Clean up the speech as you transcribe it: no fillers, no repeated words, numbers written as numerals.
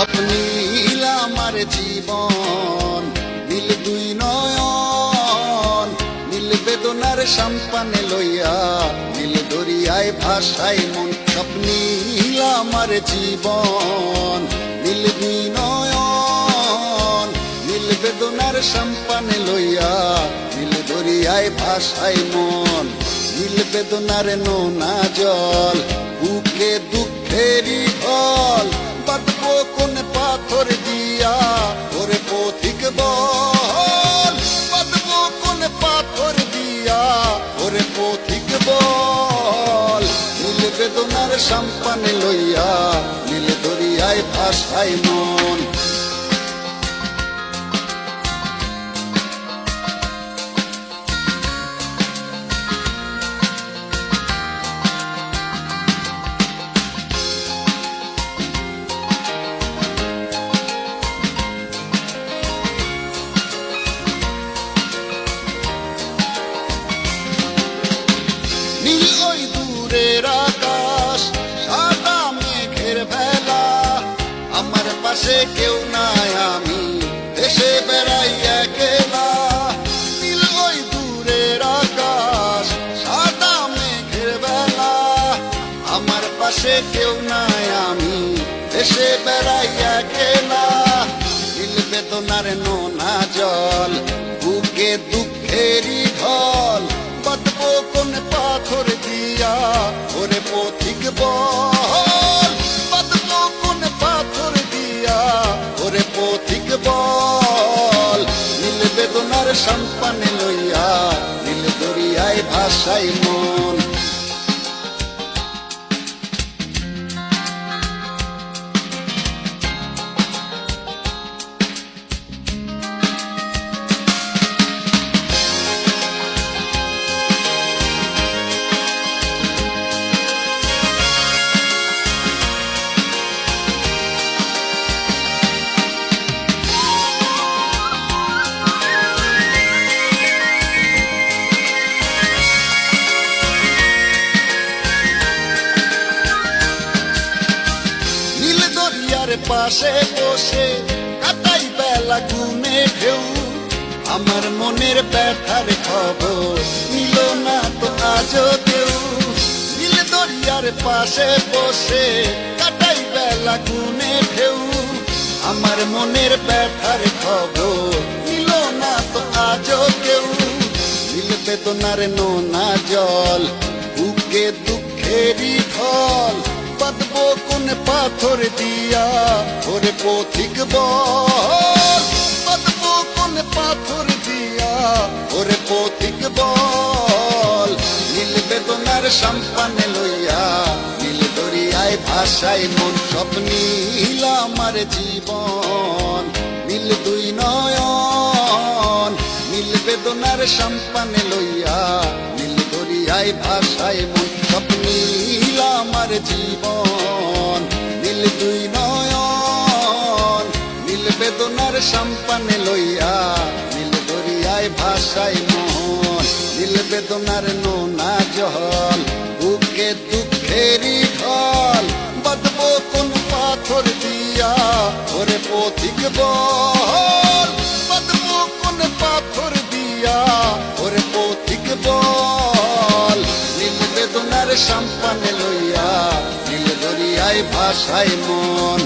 সব নীল আমার জীবন, নীল দুই নয়ন, নীল বেদনার সম্পানে লইয়া, নীল দরিয়ায় ভাসাই মন। সব নীল আমার জীবন, নীল দুই নয়ন, নীল বেদনার সম্পানে লইয়া, নীল দরিয়ায় ভাসাই মন। নীল বেদনার নোনা জল, বুকে দুঃখেরই ঢল, বাঁধবো কোন পাথর দিয়া ওরে পথিক বল, বাঁধবো কোন পাথর দিয়া ওরে পথিক বল। নীল বেদনার সম্পানে লইয়া, নীল দরিয়ায় ভাসাই মন। নীল ওই দূরের আকাশ, সাদা মেঘের ভেলা, আমার পাশে কেউ নাই, আমি দেশে বেড়াই একলা। নীল ওই দূরের আকাশ, সাদা মেঘের ভেলা, আমার পাশে কেউ নাই, আমি দেশে বেড়াই একলা। নীল বেদনার নোনা জল, বুকে দুঃখেরই ঢল, বাঁধবো কোন পাথর দিয়া ওরে পথিক বল, বাঁধবো কোন পাথর দিয়া ওরে পথিক বল। নীল বেদনার সম্পানে লইয়া, নীল দরিয়ায় ভাসাই মন। পাশে বসে কাটাই বেলা গুনে ঢেউ, আমার মনের ব্যথার খবর নিল না তো আজও কেউ। নীল দরিয়ার পাশে বসে কাটাই বেলা গুনে ঢেউ, আমার মনের ব্যথার খবর নিল না তো আজও কেউ। নীল বেদনার নোনা জল, বুকে দুঃখেরই ঢল, বাঁধবো কোন পাথর দিয়া ওরে পথিক বল, বাঁধবো কোন পাথর দিয়া ওরে পথিক বল। নীল বেদনার সম্পানে লইয়া, নীল দরিয়ায় ভাসাই মন। সব নীল আমার জীবন, নীল দুই নয়ন, নীল বেদনার সম্পানে লইয়া, নীল দরিয়ায় ভাসাই মন। সব নীল আমার জীবন, নীল দুই নয়ন, নীল বেদনার সম্পানে লইয়া, নীল দরিয়ায় ভাসাই মন। নীল বেদনার নোনা জল, বুকে দুঃখেরই ঢল, বাঁধবো কোন পাথর দিয়া ওরে পথিক বল, বাঁধবো কোন পাথর দিয়া ওরে পথিক বল। নীল বেদনার সম্পানে লইয়া, নীল দরিয়ায় ভাসাই মন।